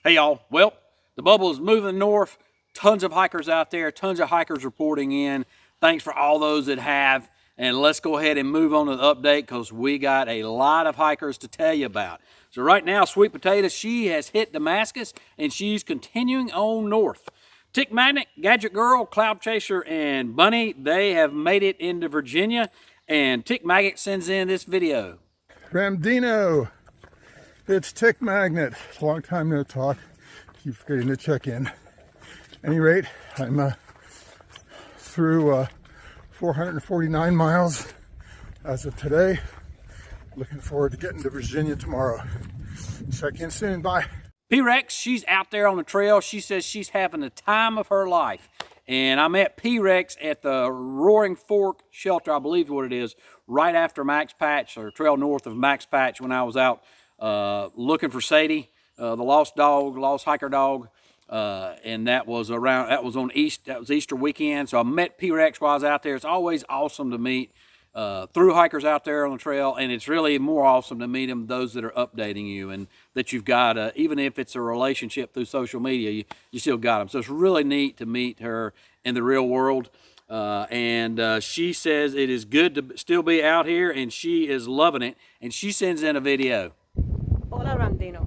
Hey y'all, well, the bubble is moving north. Tons of hikers out there, tons of hikers reporting in. Thanks for all those that have. And let's go ahead and move on to the update because we got a lot of hikers to tell you about. So right now, Sweet Potato, she has hit Damascus and she's continuing on north. Tick Magnet, Gadget Girl, Cloud Chaser, and Bunny, they have made it into Virginia. And Tick Magnet sends in this video. Ramdino, it's Tick Magnet. Long time no talk. Keep forgetting to check in. At any rate, I'm through 449 miles as of today. Looking forward to getting to Virginia tomorrow. Check in soon. Bye. P-Rex, she's out there on the trail. She says she's having the time of her life. And I met P-Rex at the Roaring Fork Shelter, I believe is what it is, right after Max Patch, or trail north of Max Patch, when I was out looking for Sadie, the lost hiker dog. And that was on Easter weekend. So I met P-Rex while I was out there. It's always awesome to meet through hikers out there on the trail, and it's really more awesome to meet them, those that are updating you, and that you've got, even if it's a relationship through social media, you still got them. So it's really neat to meet her in the real world. And she says it is good to still be out here, and she is loving it. And she sends in a video. Hola Ramdino,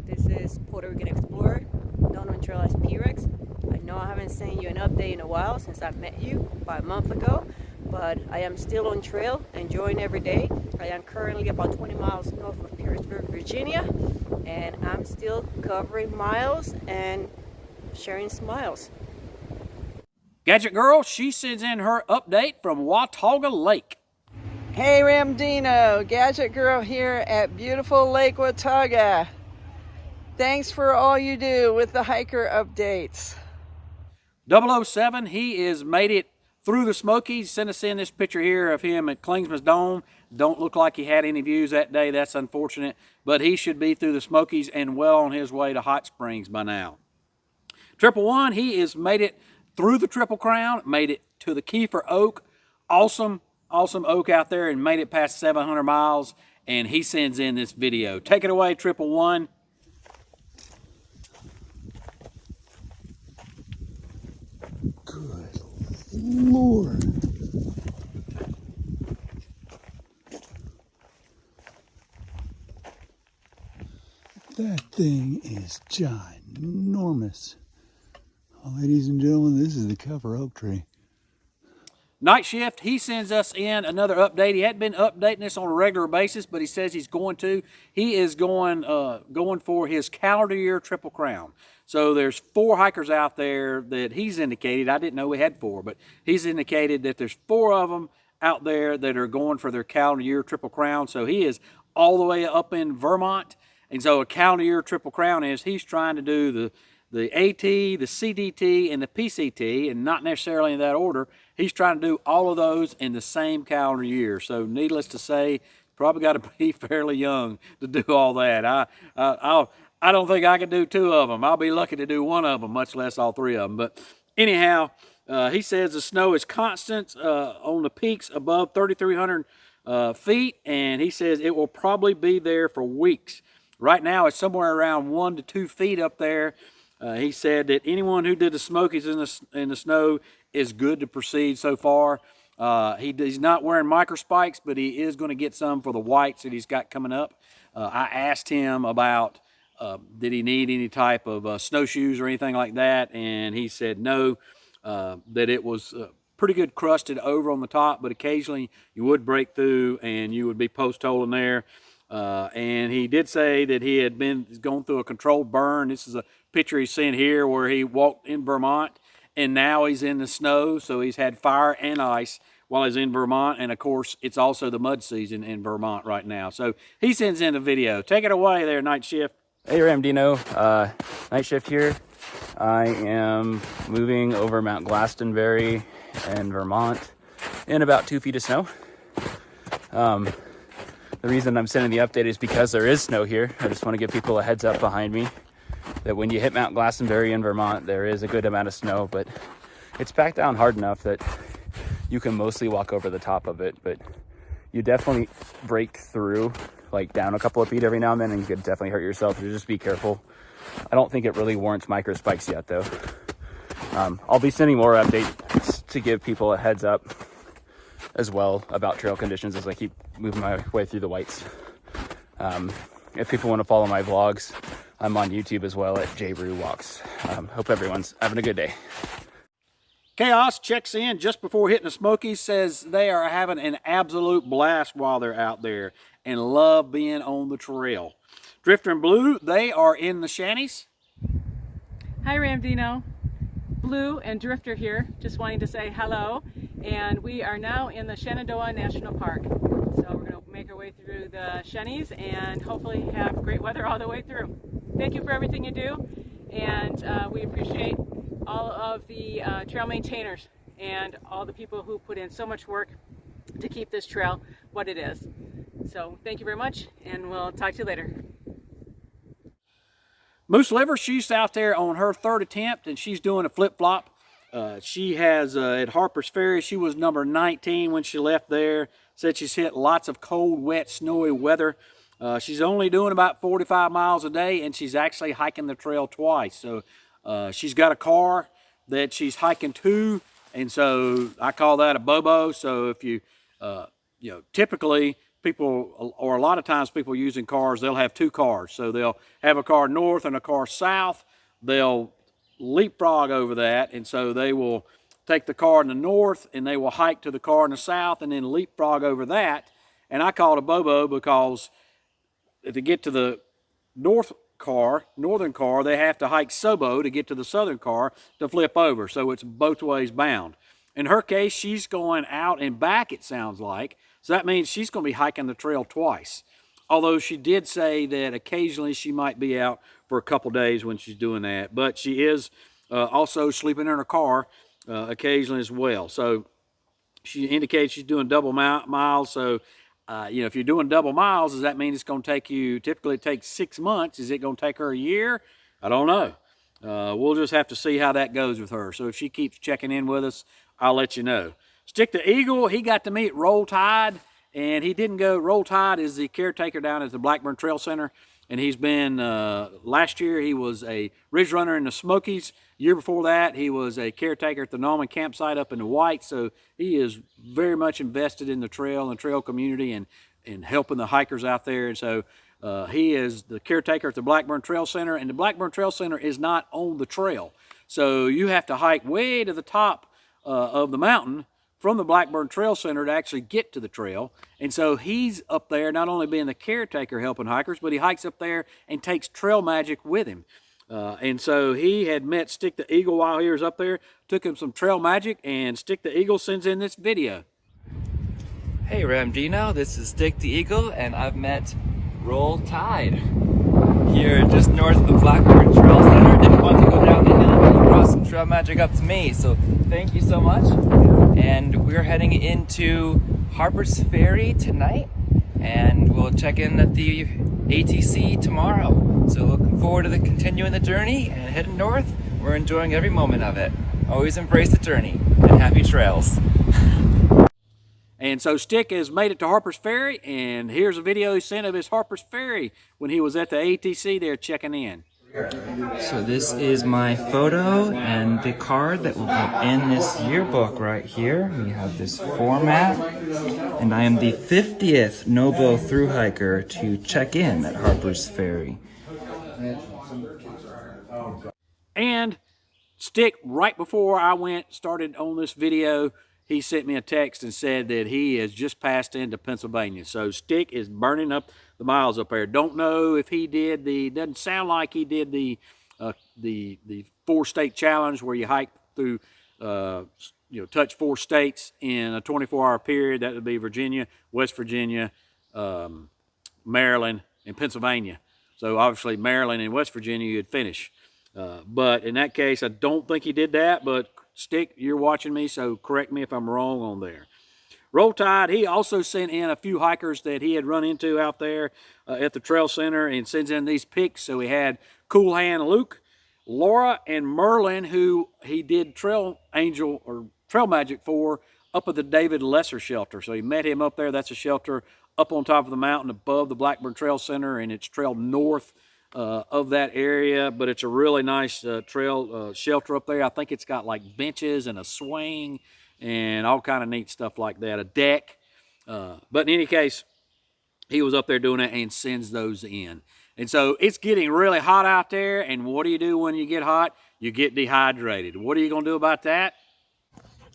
this is Puerto Rican Explorer, known on trail as P-Rex. I know I haven't sent you an update in a while since I met you about a month ago, but I am still on trail, enjoying every day. I am currently about 20 miles north of Petersburg, Virginia, and I'm still covering miles and sharing smiles. Gadget Girl, she sends in her update from Watauga Lake. Hey Ramdino, Gadget Girl here at beautiful Lake Watauga. Thanks for all you do with the hiker updates. 007, he has made it through the Smokies. Sent us in this picture here of him at Klingsman's Dome. Don't look like he had any views that day. That's unfortunate. But he should be through the Smokies and well on his way to Hot Springs by now. 111, he has made it through the Triple Crown, made it to the Kiefer Oak. Awesome oak out there, and made it past 700 miles. And he sends in this video. Take it away, 111. Good Lord. That thing is ginormous. Ladies and gentlemen, this is the cover oak tree. Night Shift, he sends us in another update. He hadn't been updating this on a regular basis, but he says he's going to. He is going for his calendar year Triple Crown. So there's 4 hikers out there that he's indicated. I didn't know we had 4, but he's indicated that there's 4 of them out there that are going for their calendar year Triple Crown. So he is all the way up in Vermont. And so a calendar year Triple Crown is he's trying to do the AT, the CDT, and the PCT, and not necessarily in that order. He's trying to do all of those in the same calendar year. So needless to say, probably got to be fairly young to do all that. I don't think I could do 2 of them. I'll be lucky to do 1 of them, much less all 3 of them. But anyhow, he says the snow is constant on the peaks above 3,300 feet, and he says it will probably be there for weeks. Right now, it's somewhere around 1 to 2 feet up there. He said that anyone who did the Smokies in the snow is good to proceed so far. He's not wearing micro spikes, but he is going to get some for the whites that he's got coming up. I asked him about did he need any type of snowshoes or anything like that, and he said no, that it was pretty good crusted over on the top, but occasionally you would break through and you would be post-holing there. And he did say that he had gone through a controlled burn. This is a picture he's seeing here where he walked in Vermont, and now he's in the snow. So he's had fire and ice while he's in Vermont. And of course, it's also the mud season in Vermont right now. So he sends in a video. Take it away there, Night Shift. Hey Ramdino, Night Shift here. I am moving over Mount Glastonbury in Vermont in about 2 feet of snow. The reason I'm sending the update is because there is snow here. I just want to give people a heads up behind me that when you hit Mount Glastonbury in Vermont, there is a good amount of snow, but it's packed down hard enough that you can mostly walk over the top of it, but you definitely break through, like down a couple of feet every now and then, and you could definitely hurt yourself. So just be careful I don't think it really warrants micro spikes yet though. I'll be sending more updates to give people a heads up as well about trail conditions as I keep moving my way through the whites. If people want to follow my vlogs, I'm on YouTube as well at JRU Walks. Hope everyone's having a good day. Chaos checks in just before hitting the Smokies, says they are having an absolute blast while they're out there and love being on the trail. Drifter and Blue, they are in the Shanties. Hi Ramdino, Blue and Drifter here, just wanting to say hello. And we are now in the Shenandoah National Park. So we're going to make our way through the Shennies and hopefully have great weather all the way through. Thank you for everything you do, and we appreciate all of the trail maintainers and all the people who put in so much work to keep this trail what it is. So thank you very much, and we'll talk to you later. Moose Liver, she's out there on her third attempt, and she's doing a flip-flop. She has, at Harper's Ferry, she was number 19 when she left there. Said she's hit lots of cold, wet, snowy weather. She's only doing about 45 miles a day, and she's actually hiking the trail twice. So she's got a car that she's hiking to, and so I call that a bobo. So if you, you know, typically people, or a lot of times people using cars, they'll have two cars. So they'll have a car north and a car south. They'll leapfrog over that, and so they will take the car in the north and they will hike to the car in the south and then leapfrog over that. And I call it a bobo because to get to the northern car, they have to hike Sobo to get to the southern car to flip over. So it's both ways bound. In her case, she's going out and back, it sounds like. So that means she's going to be hiking the trail twice. Although she did say that occasionally she might be out for a couple days when she's doing that. But she is also sleeping in her car occasionally as well. So she indicates she's doing double miles. So you know, if you're doing double miles, does that mean it's going to take you, typically it takes 6 months. Is it going to take her a year? I don't know. We'll just have to see how that goes with her. So if she keeps checking in with us, I'll let you know. Stick the Eagle, he got to meet Roll Tide, and he didn't go. Roll Tide is the caretaker down at the Blackburn Trail Center, and he's been, last year he was a ridge runner in the Smokies. Year before that, he was a caretaker at the Norman campsite up in the White. So he is very much invested in the trail and trail community and helping the hikers out there. And so he is the caretaker at the Blackburn Trail Center, and the Blackburn Trail Center is not on the trail. So you have to hike way to the top of the mountain from the Blackburn Trail Center to actually get to the trail. And so he's up there not only being the caretaker helping hikers, but he hikes up there and takes Trail Magic with him. And so he had met Stick the Eagle while he was up there, took him some Trail Magic, and Stick the Eagle sends in this video. Hey Ramdino, this is Stick the Eagle, and I've met Roll Tide here just north of the Blackburn Trail Center. Didn't want to go down the hill, but he brought some Trail Magic up to me, so thank you so much. And we're heading into Harper's Ferry tonight, and we'll check in at the ATC tomorrow. So looking forward to continuing the journey and heading north. We're enjoying every moment of it. Always embrace the journey, and happy trails. And so Stick has made it to Harper's Ferry, and here's a video he sent of his Harper's Ferry when he was at the ATC there checking in. So this is my photo and the card that will be in this yearbook right here. We have this format, and I am the 50th No-Bow thru hiker to check in at Harper's Ferry. And Stick, right before I started on this video, he sent me a text and said that he has just passed into Pennsylvania. So Stick is burning up the miles up there. Don't know if he did doesn't sound like he did the 4-state challenge where you hike through, you know, touch 4 states in a 24-hour period. That would be Virginia, West Virginia, Maryland, and Pennsylvania. So obviously Maryland and West Virginia you'd finish. But in that case, I don't think he did that, but Stick, you're watching me, so correct me if I'm wrong on there. Roll Tide, he also sent in a few hikers that he had run into out there at the Trail Center and sends in these pics. So we had Cool Hand Luke, Laura, and Merlin, who he did Trail Magic for up at the David Lesser shelter. So he met him up there. That's a shelter up on top of the mountain above the Blackburn Trail Center, and it's trailed north of that area, but it's a really nice trail shelter up there. I think it's got like benches and a swing and all kind of neat stuff like that, a deck. But in any case, he was up there doing it and sends those in. And so it's getting really hot out there, and what do you do when you get hot? You get dehydrated. What are you going to do about that?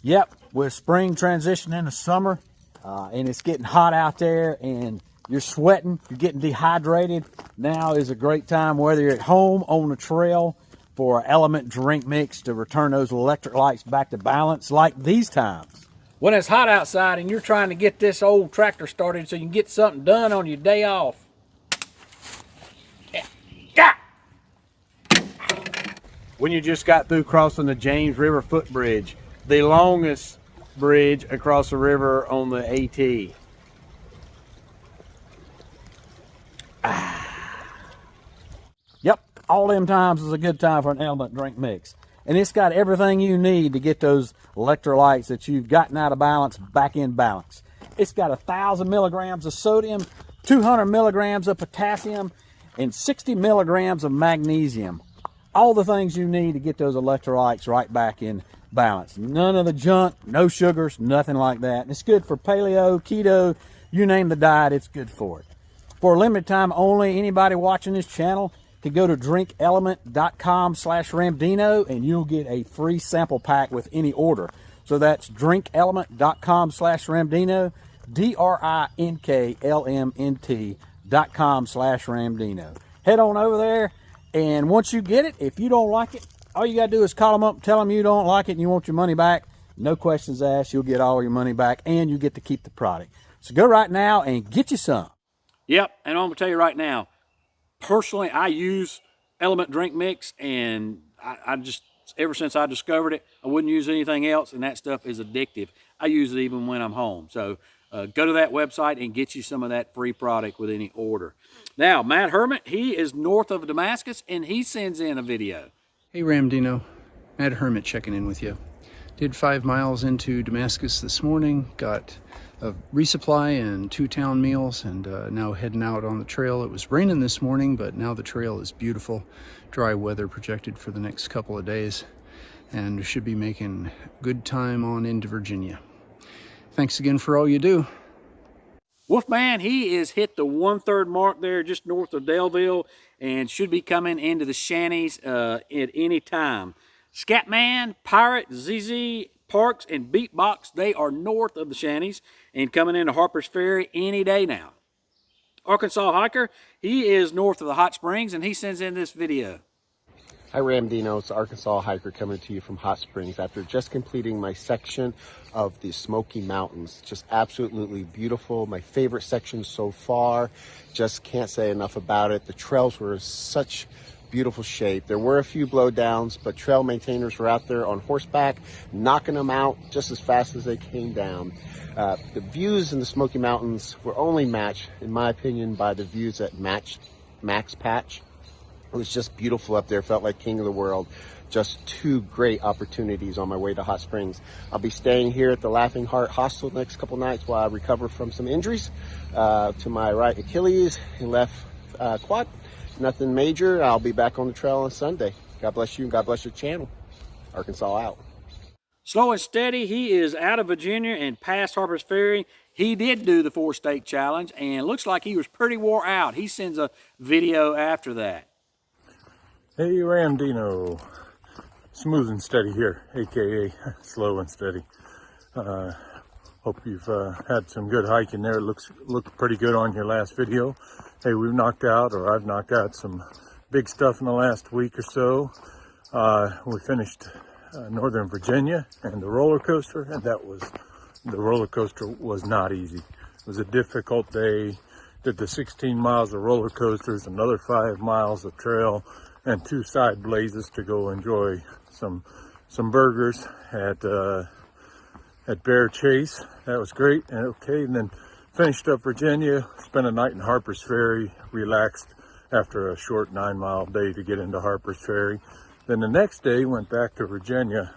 Yep, with spring transition into summer, and it's getting hot out there, and you're sweating, you're getting dehydrated. Now is a great time, whether you're at home, on the trail, for an element drink mix to return those electrolytes back to balance like these times. When it's hot outside and you're trying to get this old tractor started so you can get something done on your day off. When you just got through crossing the James River footbridge, the longest bridge across the river on the AT. Yep, all them times is a good time for an element drink mix. And it's got everything you need to get those electrolytes that you've gotten out of balance back in balance. It's got 1,000 milligrams of sodium, 200 milligrams of potassium, and 60 milligrams of magnesium. All the things you need to get those electrolytes right back in balance. None of the junk, no sugars, nothing like that. And it's good for paleo, keto, you name the diet, it's good for it. For a limited time only, anybody watching this channel can go to drinkelement.com/Ramdino and you'll get a free sample pack with any order. So that's drinkelement.com/Ramdino, drinklmt.com/Ramdino. Head on over there, and once you get it, if you don't like it, all you got to do is call them up and tell them you don't like it and you want your money back. No questions asked. You'll get all your money back, and you get to keep the product. So go right now and get you some. Yep, and I'm going to tell you right now, personally, I use Element Drink Mix, and I just, ever since I discovered it, I wouldn't use anything else, and that stuff is addictive. I use it even when I'm home. So go to that website and get you some of that free product with any order. Now, Matt Hermit, he is north of Damascus, and he sends in a video. Hey Ramdino, Matt Hermit checking in with you. Did 5 miles into Damascus this morning, got a resupply and 2 town meals, and now heading out on the trail. It was raining this morning, but now the trail is beautiful. Dry weather projected for the next couple of days, and should be making good time on into Virginia. Thanks again for all you do. Wolfman, he is hit the 1/3 mark there just north of Delville and should be coming into the shanties at any time. Scatman, Pirate, ZZ, Parks, and Beatbox, they are north of the shanties and coming into Harper's Ferry any day now. Arkansas Hiker, he is north of the Hot Springs, and he sends in this video. Hi Ramdino, it's Arkansas Hiker coming to you from Hot Springs after just completing my section of the Smoky Mountains. Just absolutely beautiful. My favorite section so far. Just can't say enough about it. The trails were such beautiful shape. There were a few blowdowns, but trail maintainers were out there on horseback, knocking them out just as fast as they came down. The views in the Smoky Mountains were only matched, in my opinion, by the views at Max Patch. It was just beautiful up there. Felt like king of the world. Just 2 great opportunities on my way to Hot Springs. I'll be staying here at the Laughing Heart Hostel the next couple nights while I recover from some injuries to my right Achilles and left quad. Nothing major. I'll be back on the trail on Sunday. God bless you and God bless your channel. Arkansas out. Slow and steady, he is out of Virginia and past Harper's Ferry. He did do the 4-state challenge and looks like he was pretty wore out. He sends a video after that. Hey Ramdino, smooth and steady here, aka slow and steady. Hope you've had some good hiking there. Looked pretty good on your last video. Hey, I've knocked out some big stuff in the last week or so. We finished Northern Virginia and the roller coaster, and the roller coaster was not easy. It was a difficult day. Did the 16 miles of roller coasters, another 5 miles of trail, and 2 side blazes to go enjoy some burgers at Bear Chase. That was great. And okay, and then finished up Virginia, spent a night in Harper's Ferry, relaxed after a short 9-mile day to get into Harper's Ferry. Then the next day went back to Virginia,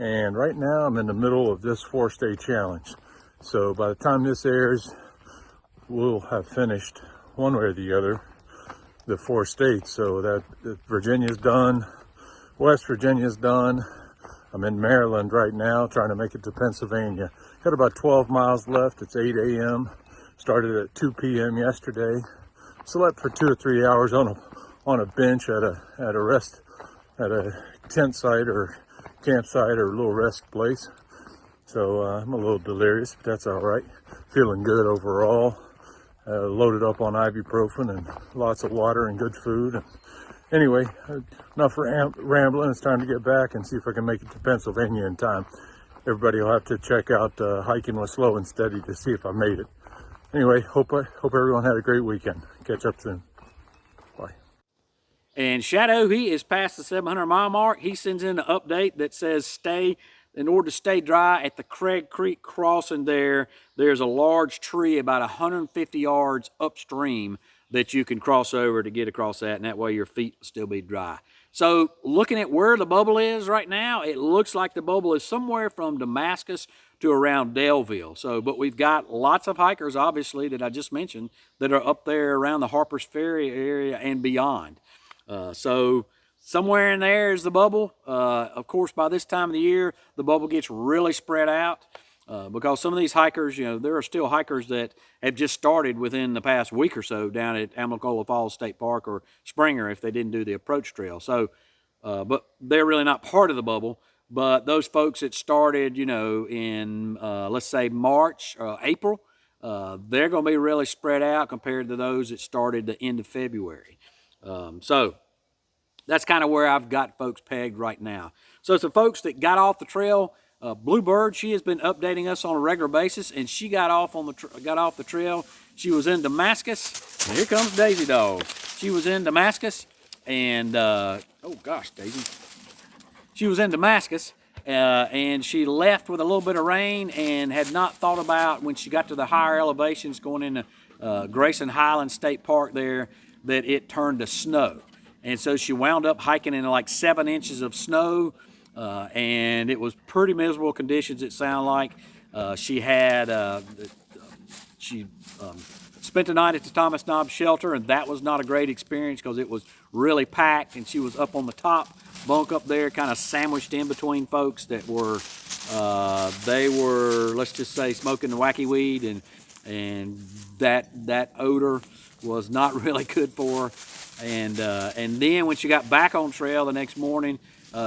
and right now I'm in the middle of this 4-state challenge. So by the time this airs, we'll have finished one way or the other the 4 states. So that Virginia's done, West Virginia's done. I'm in Maryland right now, trying to make it to Pennsylvania. Got about 12 miles left. It's 8 a.m. Started at 2 p.m. yesterday. Slept for 2 or 3 hours on a bench at a tent site or campsite or a little rest place. So I'm a little delirious, but that's all right. Feeling good overall. Loaded up on ibuprofen and lots of water and good food. And anyway, enough rambling. It's time to get back and see if I can make it to Pennsylvania in time. Everybody will have to check out Hiking with Slow and Steady to see if I made it. Anyway, hope everyone had a great weekend. Catch up soon. Bye. And Shadow, he is past the 700-mile mark. He sends in an update that says in order to stay dry at the Craig Creek crossing there's a large tree about 150 yards upstream that you can cross over to get across that, and that way your feet will still be dry. So looking at where the bubble is right now, it looks like the bubble is somewhere from Damascus to around Daleville. So, but we've got lots of hikers, obviously, that I just mentioned, that are up there around the Harper's Ferry area and beyond. So somewhere in there is the bubble. Of course, by this time of the year, the bubble gets really spread out because some of these hikers, there are still hikers that have just started within the past week or so down at Amicalola Falls State Park or Springer if they didn't do the approach trail. So, but they're really not part of the bubble. But those folks that started, in, let's say, March or April, they're going to be really spread out compared to those that started the end of February. So that's kind of where I've got folks pegged right now. So some folks that got off the trail, Bluebird, she has been updating us on a regular basis, and she got off the trail. She was in Damascus. And here comes Daisy Dog. She was in Damascus, and oh gosh, Daisy. She was in Damascus, and she left with a little bit of rain and had not thought about when she got to the higher elevations going into Grayson Highland State Park there that it turned to snow. And so she wound up hiking in like 7 inches of snow, and it was pretty miserable conditions, it sounded like. She spent the night at the Thomas Knob shelter, and that was not a great experience because it was really packed, and she was up on the top bunk up there, kind of sandwiched in between folks that were, they were, let's just say, smoking the wacky weed, and that odor was not really good for her. And then when she got back on trail the next morning,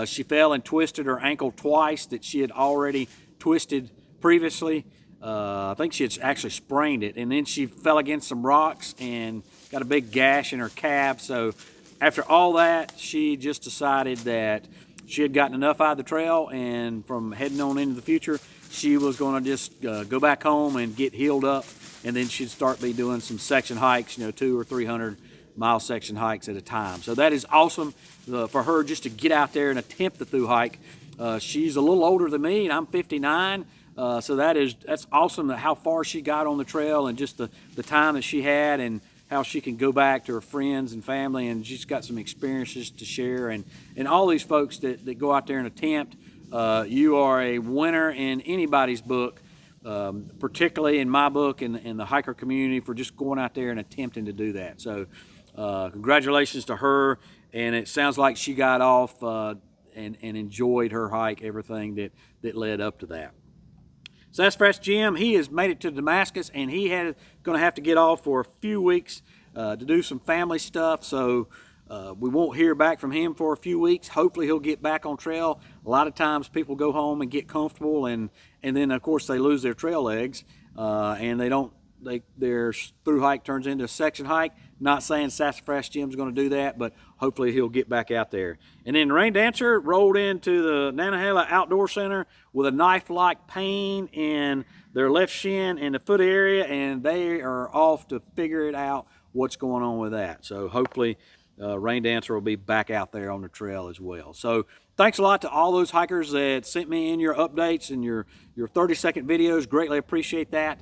she fell and twisted her ankle twice that she had already twisted previously. I think she had actually sprained it, and then she fell against some rocks and got a big gash in her calf. So after all that, she just decided that she had gotten enough out of the trail, and from heading on into the future, she was going to just go back home and get healed up, and then she'd start be doing some section hikes, 200 or 300 mile section hikes at a time. So that is awesome for her just to get out there and attempt the through hike. She's a little older than me, and I'm 59. So that's awesome how far she got on the trail and just the time that she had and how she can go back to her friends and family, and she's got some experiences to share. And all these folks that go out there and attempt, you are a winner in anybody's book, particularly in my book and in the hiker community, for just going out there and attempting to do that. So congratulations to her, and it sounds like she got off and enjoyed her hike, everything that led up to that. Sassafras Jim, he has made it to Damascus, and he had going to have to get off for a few weeks to do some family stuff. So we won't hear back from him for a few weeks. Hopefully he'll get back on trail. A lot of times people go home and get comfortable, and then of course they lose their trail legs, and their through hike turns into a section hike. Not saying Sassafras Jim's going to do that, but hopefully he'll get back out there. And then Rain Dancer rolled into the Nantahala Outdoor Center with a knife-like pain in their left shin and the foot area, and they are off to figure it out what's going on with that. So hopefully Rain Dancer will be back out there on the trail as well. So thanks a lot to all those hikers that sent me in your updates and your 30-second videos. Greatly appreciate that.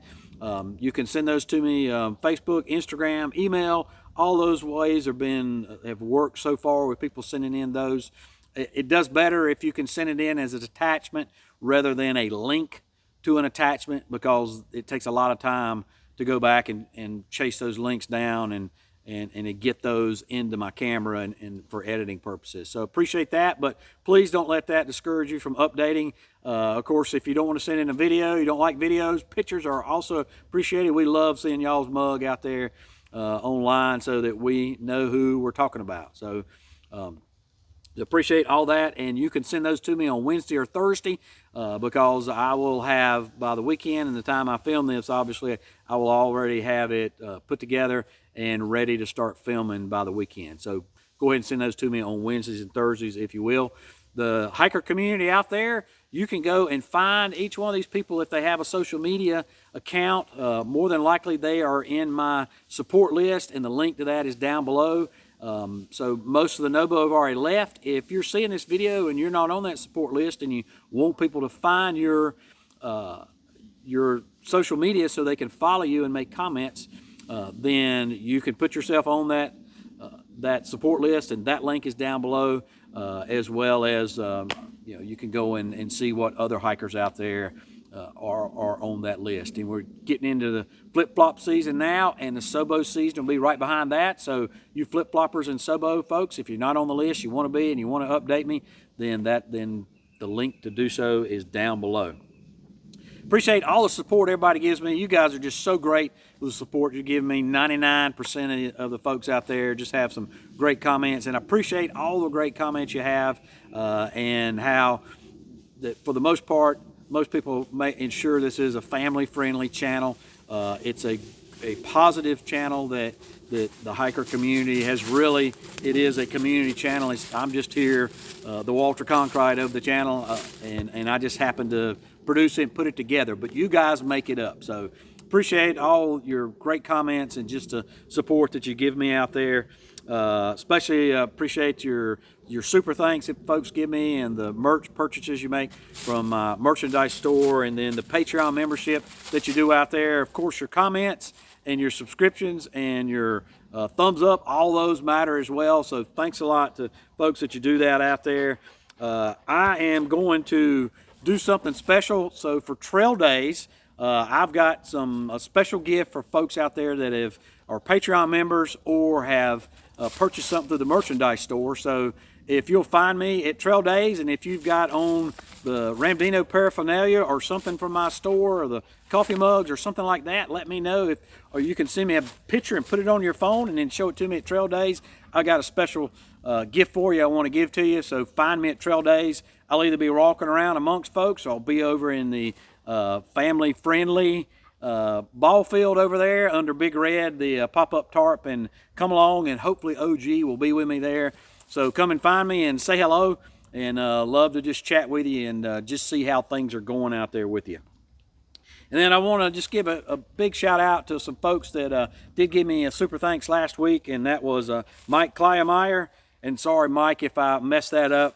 You can send those to me, Facebook, Instagram, email. All those ways have worked so far with people sending in those. It does better if you can send it in as an attachment rather than a link to an attachment, because it takes a lot of time to go back and chase those links down and to get those into my camera and for editing purposes. So appreciate that, but please don't let that discourage you from updating. Of course, if you don't want to send in a video, you don't like videos, pictures are also appreciated. We love seeing y'all's mug out there online so that we know who we're talking about. So appreciate all that, and you can send those to me on Wednesday or Thursday because I will have, by the weekend and the time I film this, obviously I will already have it put together and ready to start filming by the weekend. So go ahead and send those to me on Wednesdays and Thursdays if you will. The hiker community out there, you can go and find each one of these people if they have a social media account. More than likely they are in my support list, and the link to that is down below. So most of the NOBO have already left. If you're seeing this video and you're not on that support list and you want people to find your social media so they can follow you and make comments, then you can put yourself on that support list, and that link is down below, as well as you can go and see what other hikers out there are on that list. And we're getting into the flip-flop season now, and the Sobo season will be right behind that. So you flip-floppers and Sobo folks, if you're not on the list, you want to be, and you want to update me, then the link to do so is down below. Appreciate all the support everybody gives me. You guys are just so great with the support you give me. 99% of the folks out there just have some great comments, and I appreciate all the great comments you have, and how that for the most part, most people may ensure this is a family-friendly channel. It's a positive channel that the hiker community has really, it is a community channel. I'm just here, the Walter Concrete of the channel, and I just happen to produce it and put it together, but you guys make it up. So appreciate all your great comments and just the support that you give me out there. Especially appreciate your super thanks that folks give me, and the merch purchases you make from my merchandise store, and then the Patreon membership that you do out there. Of course, your comments and your subscriptions and your thumbs up, all those matter as well. So thanks a lot to folks that you do that out there. I am going to do something special. So for Trail Days, I've got a special gift for folks out there that are Patreon members or have purchased something through the merchandise store. So if you'll find me at Trail Days, and if you've got on the Ramdino paraphernalia or something from my store, or the coffee mugs or something like that, let me know. Or you can send me a picture and put it on your phone and then show it to me at Trail Days. I got a special gift for you I want to give to you. So find me at Trail Days. I'll either be walking around amongst folks, or I'll be over in the family-friendly ball field over there under Big Red, the pop-up tarp, and come along, and hopefully OG will be with me there. So come and find me and say hello, and love to just chat with you and just see how things are going out there with you. And then I want to just give a big shout out to some folks that did give me a super thanks last week, and that was Mike Kleiemeyer. And sorry, Mike, if I messed that up.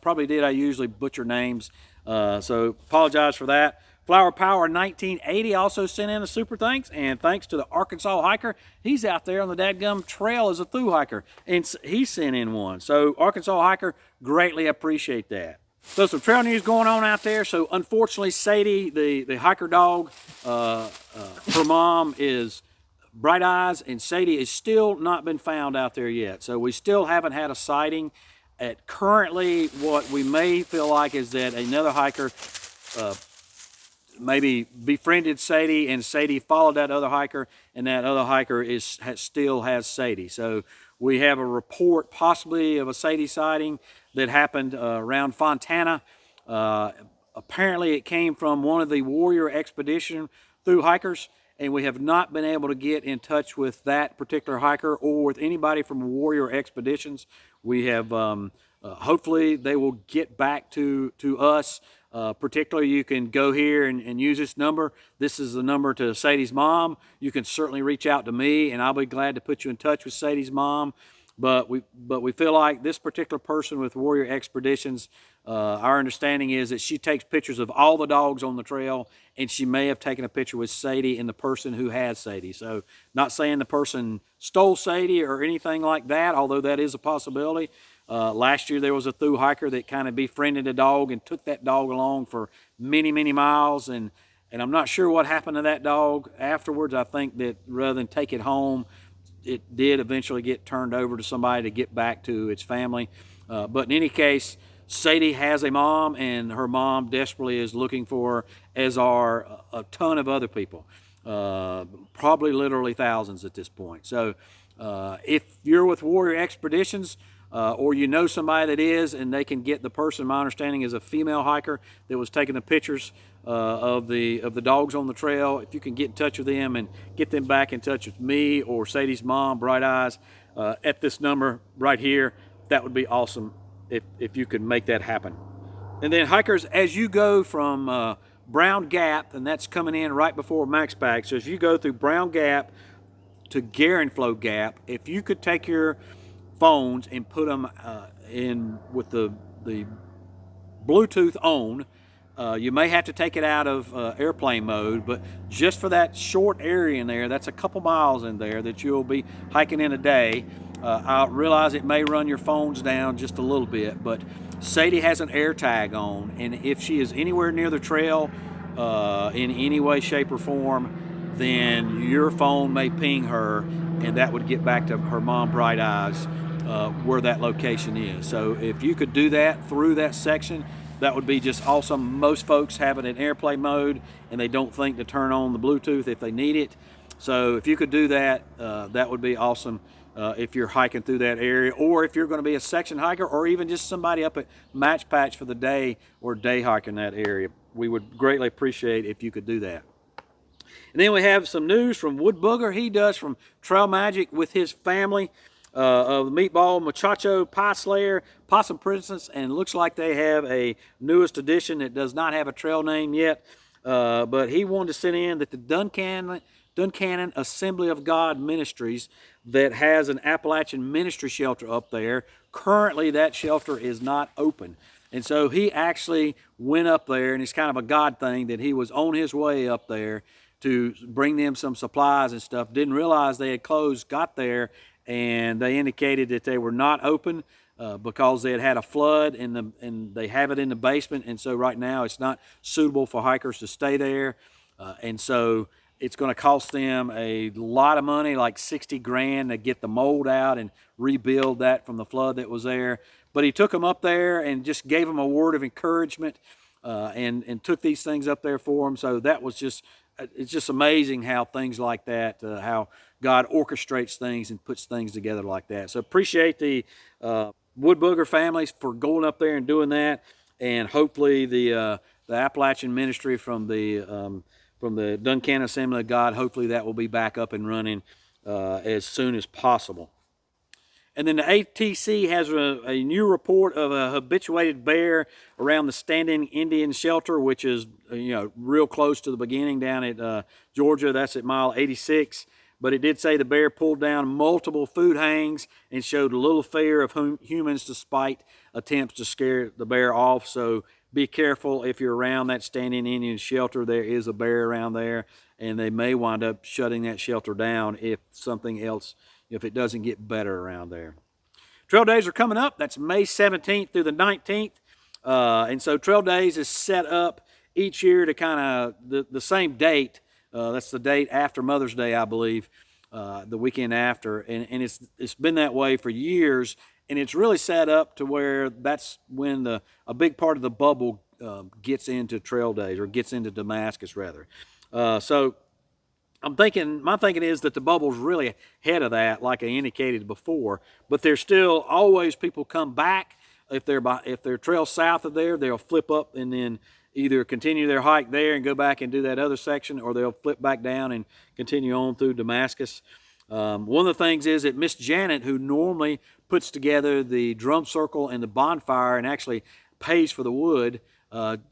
Probably did. I usually butcher names, so apologize for that. Flower Power 1980 also sent in a super thanks, and thanks to the Arkansas hiker. He's out there on the dadgum trail as a through hiker, and he sent in one. So Arkansas hiker, greatly appreciate that. So some trail news going on out there. So unfortunately, Sadie, the hiker dog, her mom is Bright Eyes, and Sadie is still not been found out there yet. So we still haven't had a sighting. At currently, what we may feel like is that another hiker maybe befriended Sadie, and Sadie followed that other hiker, and that other hiker still has Sadie. So we have a report possibly of a Sadie sighting that happened around Fontana. Apparently it came from one of the Warrior Expedition through hikers, and we have not been able to get in touch with that particular hiker or with anybody from Warrior Expeditions. We have, hopefully they will get back to us. Particularly, you can go here and use this number. This is the number to Sadie's mom. You can certainly reach out to me, and I'll be glad to put you in touch with Sadie's mom. But we feel like this particular person with Warrior Expeditions, our understanding is that she takes pictures of all the dogs on the trail, and she may have taken a picture with Sadie and the person who has Sadie. So not saying the person stole Sadie or anything like that, although that is a possibility. Last year there was a through hiker that kind of befriended a dog and took that dog along for many, many miles, and I'm not sure what happened to that dog afterwards. I think that rather than take it home, it did eventually get turned over to somebody to get back to its family. But in any case, Sadie has a mom, and her mom desperately is looking for her, as are a ton of other people, probably literally thousands at this point. So if you're with Warrior Expeditions, or you know somebody that is, and they can get the person, my understanding is a female hiker that was taking the pictures of the dogs on the trail. If you can get in touch with them and get them back in touch with me or Sadie's mom, Bright Eyes, at this number right here, that would be awesome if you could make that happen. And then hikers, as you go from Brown Gap, and that's coming in right before Zpacks, so as you go through Brown Gap to Flow Gap, if you could take your phones and put them in with the Bluetooth on. You may have to take it out of airplane mode, but just for that short area in there, that's a couple miles in there that you'll be hiking in a day. I realize it may run your phones down just a little bit, but Sadie has an air tag on, and if she is anywhere near the trail in any way, shape, or form, then your phone may ping her, and that would get back to her mom, Bright Eyes, where that location is. So if you could do that through that section, that would be just awesome. Most folks have it in airplane mode, and they don't think to turn on the Bluetooth if they need it. So if you could do that, that would be awesome if you're hiking through that area, or if you're going to be a section hiker, or even just somebody up at Match Patch for the day or day hiking that area. We would greatly appreciate if you could do that. And then we have some news from Wood Booger. He does from Trail Magic with his family of Meatball, Muchacho, Pie Slayer, Possum Princess, and looks like they have a newest edition that does not have a trail name yet. But he wanted to send in that the Duncannon Assembly of God Ministries that has an Appalachian ministry shelter up there. Currently, that shelter is not open. And so he actually went up there, and it's kind of a God thing that he was on his way up there to bring them some supplies and stuff. Didn't realize they had closed, got there, and they indicated that they were not open because they had had a flood, and they have it in the basement, and so right now it's not suitable for hikers to stay there. And so it's going to cost them a lot of money, like 60 grand, to get the mold out and rebuild that from the flood that was there. But he took them up there and just gave them a word of encouragement and took these things up there for them. So that was just, it's just amazing how things like that, how God orchestrates things and puts things together like that. So appreciate the Wood Booger families for going up there and doing that. And hopefully the Appalachian ministry from the Duncannon Assembly of God, hopefully that will be back up and running as soon as possible. And then the ATC has a new report of a habituated bear around the Standing Indian Shelter, which is real close to the beginning down at Georgia. That's at mile 86. But it did say the bear pulled down multiple food hangs and showed little fear of humans despite attempts to scare the bear off. So be careful if you're around that Standing Indian Shelter. There is a bear around there, and they may wind up shutting that shelter down if something else, if it doesn't get better around there. Trail days are coming up. That's May 17th through the 19th. And so Trail Days is set up each year to kind of the same date. That's the date after Mother's Day, I believe, the weekend after. And it's been that way for years. And it's really set up to where that's when a big part of the bubble gets into Trail Days, or gets into Damascus rather. So my thinking is that the bubble's really ahead of that, like I indicated before. But there's still always people come back. If they're trail south of there, they'll flip up and then either continue their hike there and go back and do that other section, or they'll flip back down and continue on through Damascus. One of the things is that Miss Janet, who normally puts together the drum circle and the bonfire and actually pays for the wood,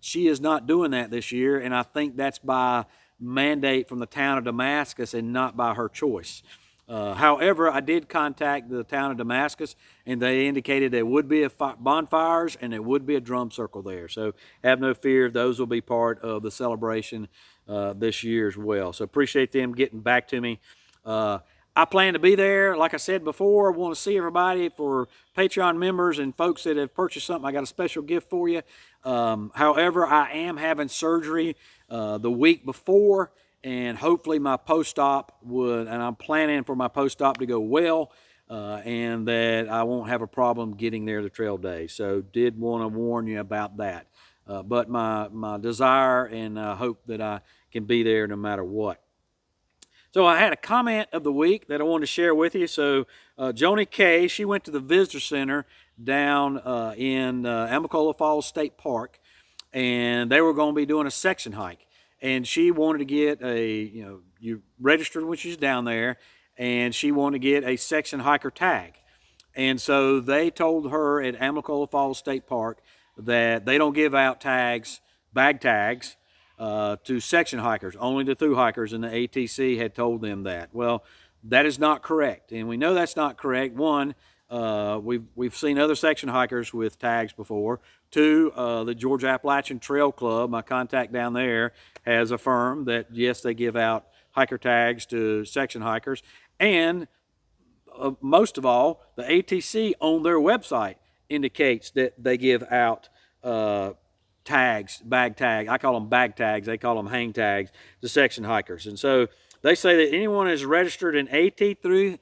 she is not doing that this year, and I think that's by mandate from the town of Damascus and not by her choice. However, I did contact the town of Damascus, and they indicated there would be bonfires and there would be a drum circle there. So have no fear, those will be part of the celebration this year as well. So appreciate them getting back to me. I plan to be there. Like I said before, I want to see everybody. For Patreon members and folks that have purchased something, I got a special gift for you. However, I am having surgery the week before, and hopefully my post-op would, and I'm planning for my post-op to go well, and that I won't have a problem getting there the trail day. So did want to warn you about that. But my desire and hope that I can be there no matter what. So I had a comment of the week that I wanted to share with you. So Joni Kay, she went to the visitor center down in Amicalola Falls State Park, and they were going to be doing a section hike. And she wanted to get you registered when she's down there, and she wanted to get a section hiker tag. And so they told her at Amicalola Falls State Park that they don't give out tags, bag tags, to section hikers, only to through hikers, and the ATC had told them that. Well, that is not correct, and we know that's not correct. One, we've seen other section hikers with tags before. Two, the Georgia Appalachian Trail Club, my contact down there, has affirmed that yes, they give out hiker tags to section hikers, and most of all, the ATC on their website indicates that they give out tags, bag tag. I call them bag tags. They call them hang tags to section hikers. And so they say that anyone who is registered an AT through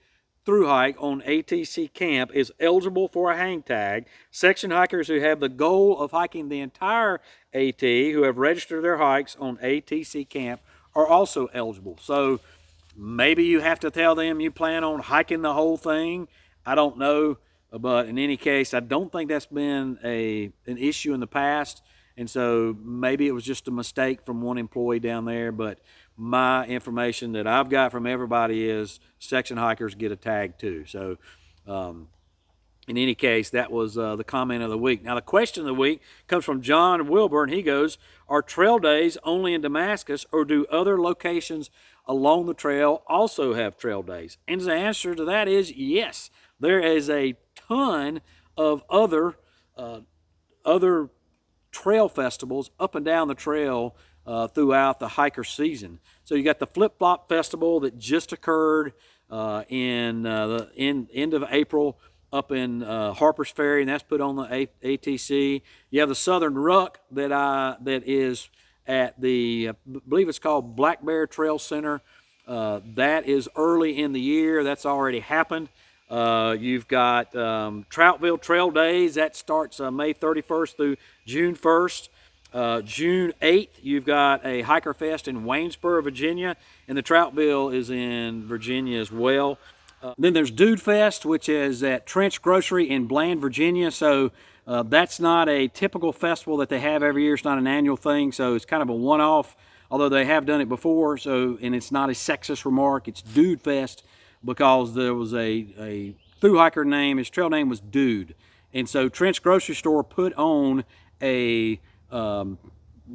hike on ATC camp is eligible for a hang tag. Section hikers who have the goal of hiking the entire AT, who have registered their hikes on ATC camp, are also eligible. So maybe you have to tell them you plan on hiking the whole thing. I don't know. But in any case, I don't think that's been an issue in the past. And so maybe it was just a mistake from one employee down there. But my information that I've got from everybody is section hikers get a tag too. So in any case, that was the comment of the week. Now, the question of the week comes from John Wilburn. He goes, are trail days only in Damascus, or do other locations along the trail also have trail days? And the answer to that is yes. There is a ton of other trail festivals up and down the trail throughout the hiker season. So you got the Flip Flop Festival that just occurred in the end of April up in Harper's Ferry, and that's put on the ATC. You have the Southern Ruck that is at the, I believe it's called Black Bear Trail Center. That is early in the year. That's already happened. You've got Troutville Trail Days. That starts May 31st through June 1st. June 8th, you've got a Hiker Fest in Waynesboro, Virginia, and the Troutville is in Virginia as well. Then there's Dude Fest, which is at Trench Grocery in Bland, Virginia. So that's not a typical festival that they have every year. It's not an annual thing, so it's kind of a one-off, although they have done it before. So, and it's not a sexist remark. It's Dude Fest, because there was a through hiker name, his trail name was Dude. And so Trench Grocery Store put on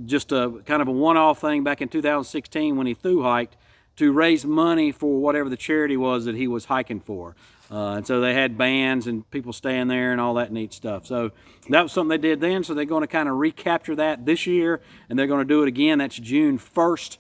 just a kind of a one-off thing back in 2016 when he through hiked to raise money for whatever the charity was that he was hiking for. And so they had bands and people staying there and all that neat stuff. So that was something they did then. So they're going to kind of recapture that this year, and they're going to do it again. That's June 1st.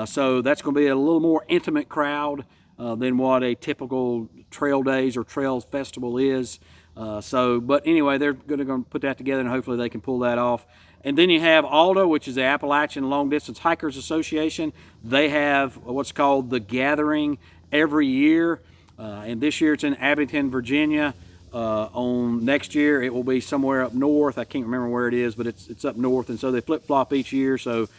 So that's going to be a little more intimate crowd than what a typical trail days or trails festival is. But anyway, they're going to put that together, and hopefully they can pull that off. And then you have ALDA, which is the Appalachian Long Distance Hikers Association. They have what's called the Gathering every year, and this year it's in Abington, Virginia. On next year it will be somewhere up north. I can't remember where it is, but it's up north, and so they flip-flop each year. So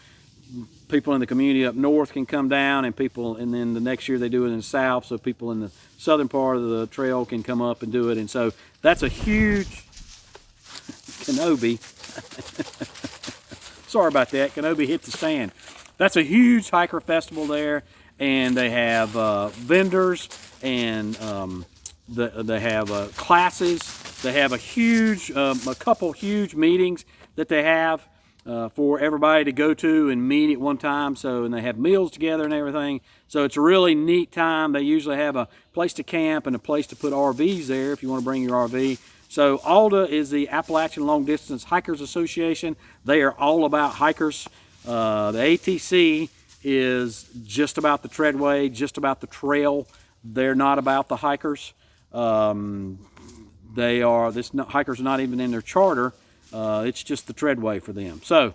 people in the community up north can come down, and then the next year they do it in the south, so people in the southern part of the trail can come up and do it. And so that's a huge Kenobi. Sorry about that. Kenobi hit the stand. That's a huge hiker festival there, and they have vendors, and they have classes. They have a couple huge meetings that they have for everybody to go to and meet at one time. So, and they have meals together and everything. So it's a really neat time. They usually have a place to camp and a place to put RVs there if you want to bring your RV. So ALDA is the Appalachian Long Distance Hikers Association. They are all about hikers. The ATC is just about the treadway, just about the trail. They're not about the hikers. Hikers are not even in their charter. It's just the treadway for them. So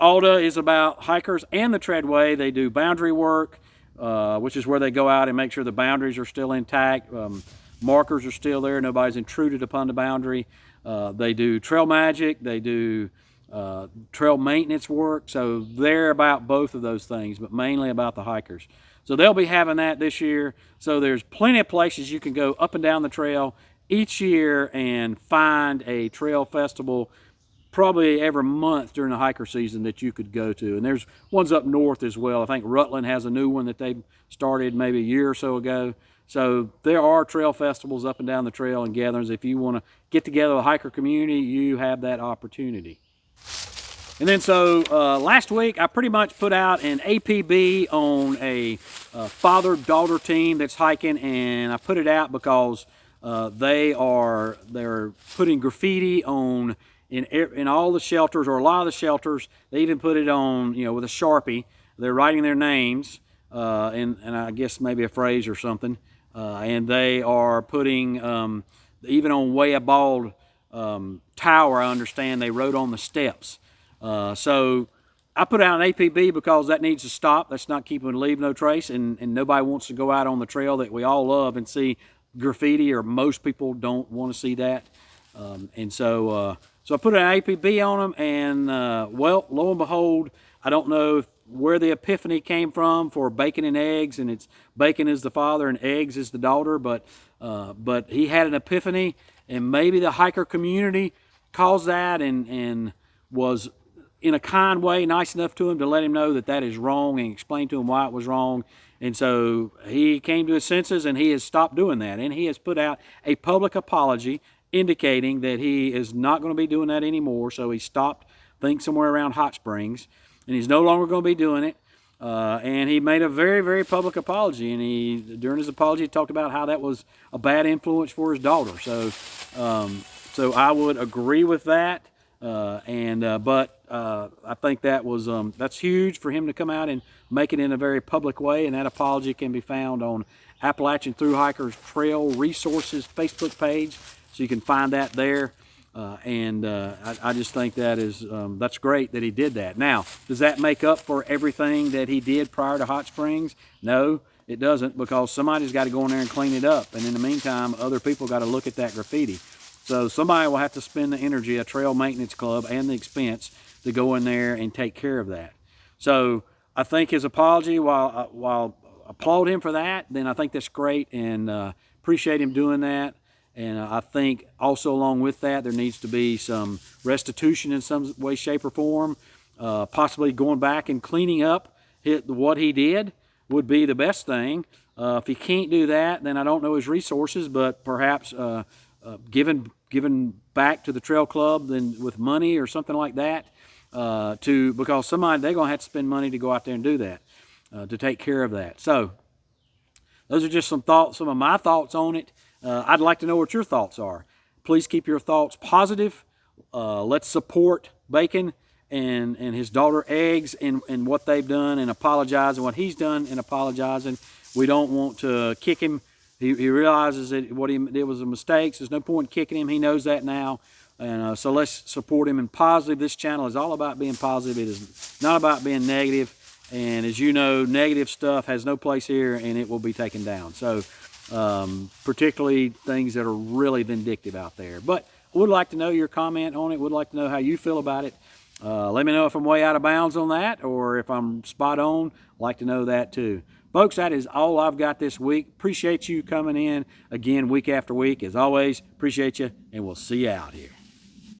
Alda is about hikers and the treadway. They do boundary work, which is where they go out and make sure the boundaries are still intact. Markers are still there. Nobody's intruded upon the boundary. They do trail magic. They do trail maintenance work. So they're about both of those things, but mainly about the hikers. So they'll be having that this year. So there's plenty of places you can go up and down the trail each year and find a trail festival probably every month during the hiker season that you could go to. And there's ones up north as well. I think Rutland has a new one that they started maybe a year or so ago. So there are trail festivals up and down the trail and gatherings. If you want to get together with a hiker community, you have that opportunity. And then so last week I pretty much put out an APB on a father-daughter team that's hiking, and I put it out because they're putting graffiti on in all the shelters, or a lot of the shelters. They even put it on, you know, with a Sharpie. They're writing their names and I guess maybe a phrase or something. And they are putting even on Way a Bald Tower, I understand they wrote on the steps. So I put out an APB because that needs to stop. That's not keeping Leave No Trace, and nobody wants to go out on the trail that we all love and see graffiti, or most people don't want to see that. So I put an APB on them, and well, lo and behold, I don't know where the epiphany came from for bacon and eggs, and it's bacon is the father and eggs is the daughter, but he had an epiphany, and maybe the hiker community caused that and was in a kind way nice enough to him to let him know that that is wrong and explain to him why it was wrong. And so he came to his senses, and he has stopped doing that, and he has put out a public apology indicating that he is not going to be doing that anymore. So he stopped, I think somewhere around Hot Springs, and he's no longer going to be doing it. And he made a very, very public apology, and during his apology, he talked about how that was a bad influence for his daughter. So I would agree with that. But I think that was that's huge for him to come out and make it in a very public way, and that apology can be found on Appalachian Thru Hikers Trail Resources Facebook page, so you can find that there. I just think that is that's great that he did that. Now, does that make up for everything that he did prior to Hot Springs? No, it doesn't, because somebody's got to go in there and clean it up, and in the meantime, other people got to look at that graffiti. So somebody will have to spend the energy, a trail maintenance club, and the expense to go in there and take care of that. So I think his apology, while applaud him for that, then I think that's great, and appreciate him doing that. And I think also along with that, there needs to be some restitution in some way, shape, or form. Possibly going back and cleaning up what he did would be the best thing. If he can't do that, then I don't know his resources, but perhaps given back to the trail club then with money or something like that, because somebody, they're going to have to spend money to go out there and do that, to take care of that. So those are just some of my thoughts on it. I'd like to know what your thoughts are. Please keep your thoughts positive. Let's support Bacon and his daughter Eggs in what they've done, and apologizing what he's done and apologizing. We don't want to kick him. He realizes that what he did was a mistake. So there's no point in kicking him. He knows that now. And so let's support him in positive. This channel is all about being positive. It is not about being negative. And as you know, negative stuff has no place here, and it will be taken down. So particularly things that are really vindictive out there. But I would like to know your comment on it. Would like to know how you feel about it. Let me know if I'm way out of bounds on that, or if I'm spot on. I'd like to know that too. Folks, that is all I've got this week. Appreciate you coming in again week after week. As always, appreciate you, and we'll see you out here.